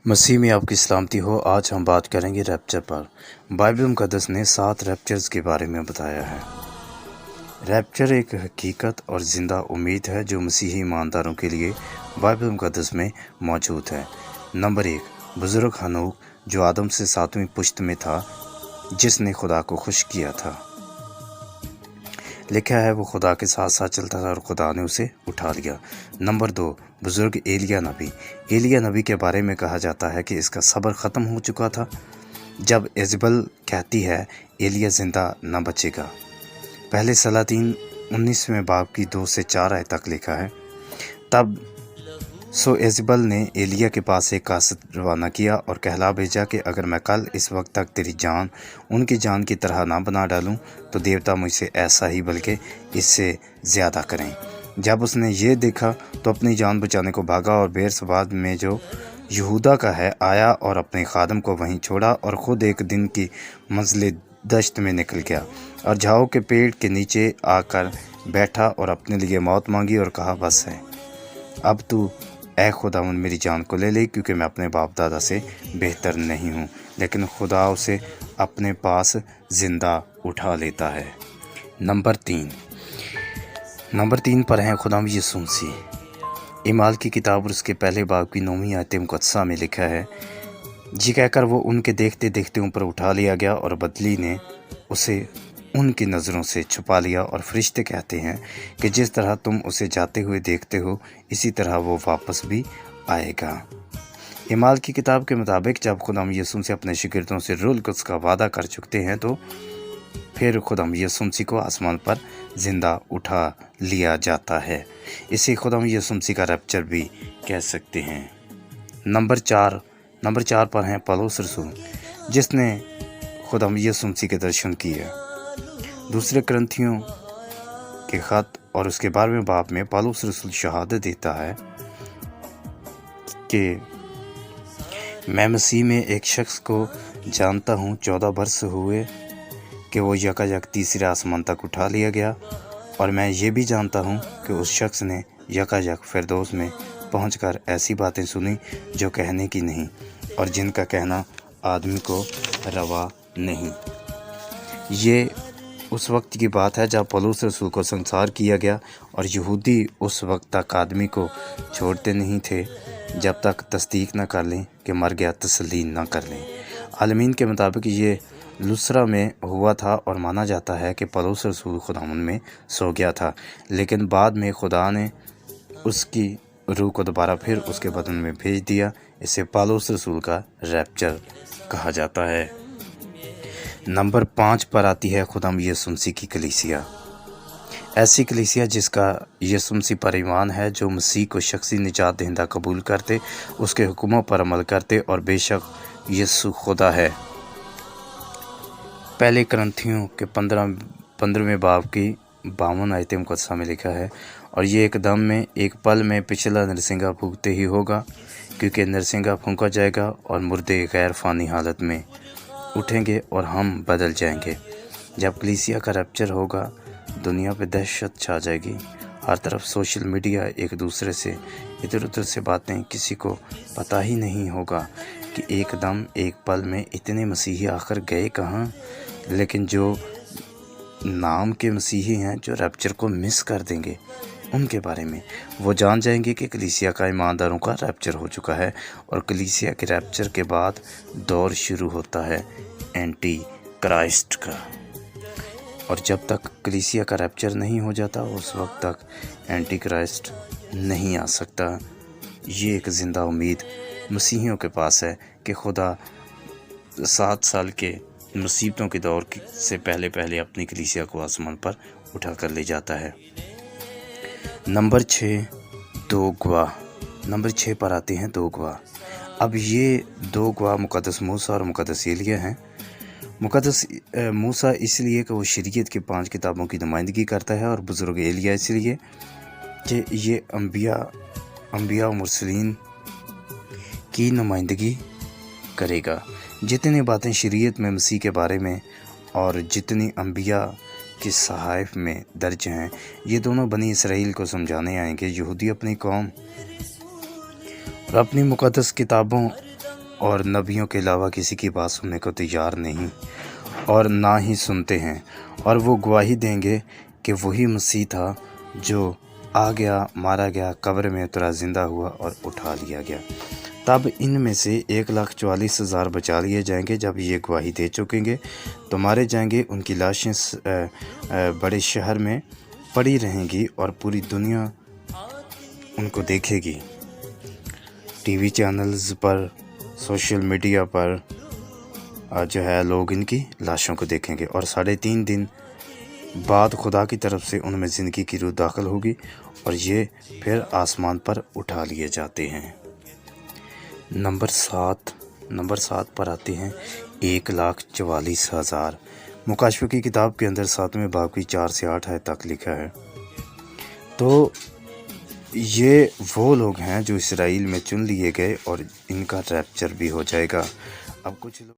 मसीह में आपकी सलामती हो। आज हम बात करेंगे रैप्चर पर। बाइबल मुक़द्दस ने 7 रैप्चर्स के बारे में बताया है। रैप्चर एक हकीकत और ज़िंदा उम्मीद है जो मसीही ईमानदारों के लिए बाइबल मुक़द्दस में मौजूद है। नंबर 1, बुज़ुर्ग हनोक जो आदम से 7वीं पुश्त में था, जिसने खुदा को खुश किया था। लिखा है वो खुदा के साथ साथ चलता था और खुदा ने उसे उठा लिया। नंबर 2, बुज़ुर्ग एलिया नबी। एलिया नबी के बारे में कहा जाता है कि इसका सब्र ख़त्म हो चुका था जब इज़बल कहती है एलिया ज़िंदा न बचेगा। पहले सलातीन 19वें बाब की 2 से 4 आयत तक लिखा है। तब इज़बल ने एलिया के पास एक कासद रवाना किया और कहला भेजा कि अगर मैं कल इस वक्त तक तेरी जान उनकी जान की तरह ना बना डालूं तो देवता मुझसे ऐसा ही बल्कि इससे ज़्यादा करें। जब उसने ये देखा तो अपनी जान बचाने को भागा और बेरसबाद में जो यहूदा का है आया और अपने खादम को वहीं छोड़ा और ख़ुद एक दिन की मंजिल दश्त में निकल गया और झाओ के पेड़ के नीचे आकर बैठा और अपने लिए मौत मांगी और कहा, बस है, अब तू ऐ खुदावन मेरी जान को ले ले, क्योंकि मैं अपने बाप दादा से बेहतर नहीं हूँ। लेकिन खुदा उसे अपने पास ज़िंदा उठा लेता है। नंबर 3 पर हैं खुदाम यीशु मसीह। ईमाल की किताब और उसके पहले बाब की 9वीं आयत मुक़द्दसा में लिखा है, जी कहकर वो उनके देखते देखते ऊपर उठा लिया गया और बदली ने उसे उनकी नज़रों से छुपा लिया। और फरिश्ते कहते हैं कि जिस तरह तुम उसे जाते हुए देखते हो इसी तरह वो वापस भी आएगा। ईमाल की किताब के मुताबिक जब खुदाम यीशु से अपने शागिर्दों से रूहुल कुद्स का वादा कर चुकते हैं तो फिर खुदाम यीशु मसीह को आसमान पर ज़िंदा उठा लिया जाता है। इसे खुदाम यीशु मसीह का रैप्चर भी कह सकते हैं। नंबर 4 पर हैं पौलुस रसूल, जिसने खुदाम यीशु मसीह के दर्शन किए। दूसरे करंथियों के ख़त और उसके 12वें बाब में पौलुस रसूल शहादत देता है कि मैं मसीह में एक शख्स को जानता हूँ, 14 वर्ष हुए कि वो यकायक तीसरे आसमान तक उठा लिया गया, और मैं ये भी जानता हूँ कि उस शख्स ने यकायक फिरदौस में पहुंचकर ऐसी बातें सुनी जो कहने की नहीं और जिनका कहना आदमी को रवा नहीं। ये उस वक्त की बात है जब पौलुस रसूल को संसार किया गया और यहूदी उस वक्त तक आदमी को छोड़ते नहीं थे जब तक तस्दीक न कर लें कि मर गया, तस्लीम न कर लें। आलमीन के मुताबिक ये लुस्रा में हुआ था और माना जाता है कि पौलुस रसूल खुदावन में सो गया था, लेकिन बाद में खुदा ने उसकी रूह को दोबारा फिर उसके बदन में भेज दिया। इसे पौलुस रसूल का रैप्चर कहा जाता है। नंबर 5 पर आती है खुदाम यीशु मसीह की कलीसिया। ऐसी कलीसिया जिसका यीशु मसीह पर ईमान है, जो मसीह को शख्सी निजात दहिंदा कबूल करते, उसके हुक्मों पर अमल करते और बेशक यीशु खुदा है। पहले करंथियों के 15वें बाब की 52 आयत मुक़द्दसा में लिखा है, और ये एकदम में एक पल में पिछला नरसिंगा फूंकते ही होगा, क्योंकि नरसिंगा फूंका जाएगा और मुर्दे गैर फ़ानी हालत में उठेंगे और हम बदल जाएंगे। जब कलीसिया का रैप्चर होगा दुनिया पे दहशत छा जाएगी। हर तरफ सोशल मीडिया, एक दूसरे से इधर उधर से बातें, किसी को पता ही नहीं होगा कि एकदम एक पल में इतने मसीही आखिर गए कहाँ। लेकिन जो नाम के मसीही हैं जो रैप्चर को मिस कर देंगे, उनके बारे में वो जान जाएंगे कि कलीसिया का ईमानदारों का रैप्चर हो चुका है और कलीसिया के रैप्चर के बाद दौर शुरू होता है एंटी क्राइस्ट का। और जब तक कलीसिया का रैप्चर नहीं हो जाता उस वक्त तक एंटी क्राइस्ट नहीं आ सकता। ये एक ज़िंदा उम्मीद मसीहियों के पास है कि खुदा 7 साल के मुसीबतों के दौर से पहले अपनी कलीसिया को आसमान पर उठा कर ले जाता है। नंबर 6, 2 गवाह। नंबर 6 पर आते हैं 2 गवाह। अब ये 2 गवाह मुक़द्दस मूसा और मुक़द्दस एलिया हैं। मुक़द्दस मूसा इसलिए कि वो शरीयत की 5 किताबों की नुमाइंदगी करता है, और बुज़ुर्ग एलिया इसलिए कि ये अंबिया और मुरसलीन की नुमाइंदगी करेगा। जितनी बातें शरीयत में मसीह के बारे में और जितनी अंबिया के सहाइफ में दर्ज हैं, ये दोनों बनी इसराइल को समझाने आएंगे। यहूदी अपनी कौम और अपनी मुक़द्दस किताबों اور نبیوں کے علاوہ کسی کی بات سننے کو تیار نہیں اور نہ ہی سنتے ہیں، اور وہ گواہی دیں گے کہ وہی مسیح تھا جو آ گیا، مارا گیا، قبر میں اترا، زندہ ہوا اور اٹھا لیا گیا۔ تب ان میں سے 1,44,000 بچا لیے جائیں گے۔ جب یہ گواہی دے چکیں گے تو مارے جائیں گے، ان کی لاشیں بڑے شہر میں پڑی رہیں گی اور پوری دنیا ان کو دیکھے گی، ٹی وی چینلز پر، سوشل میڈیا پر جو ہے لوگ ان کی لاشوں کو دیکھیں گے، اور 3.5 دن بعد خدا کی طرف سے ان میں زندگی کی روح داخل ہوگی اور یہ پھر آسمان پر اٹھا لیے جاتے ہیں۔ نمبر 7 پر آتے ہیں 1,44,000۔ مکاشفہ کی کتاب کے اندر 7ویں باب کی 4 سے 8 آیت تک لکھا ہے۔ تو یہ وہ لوگ ہیں جو اسرائیل میں چن لیے گئے اور ان کا ریپچر بھی ہو جائے گا۔ اب کچھ لوگ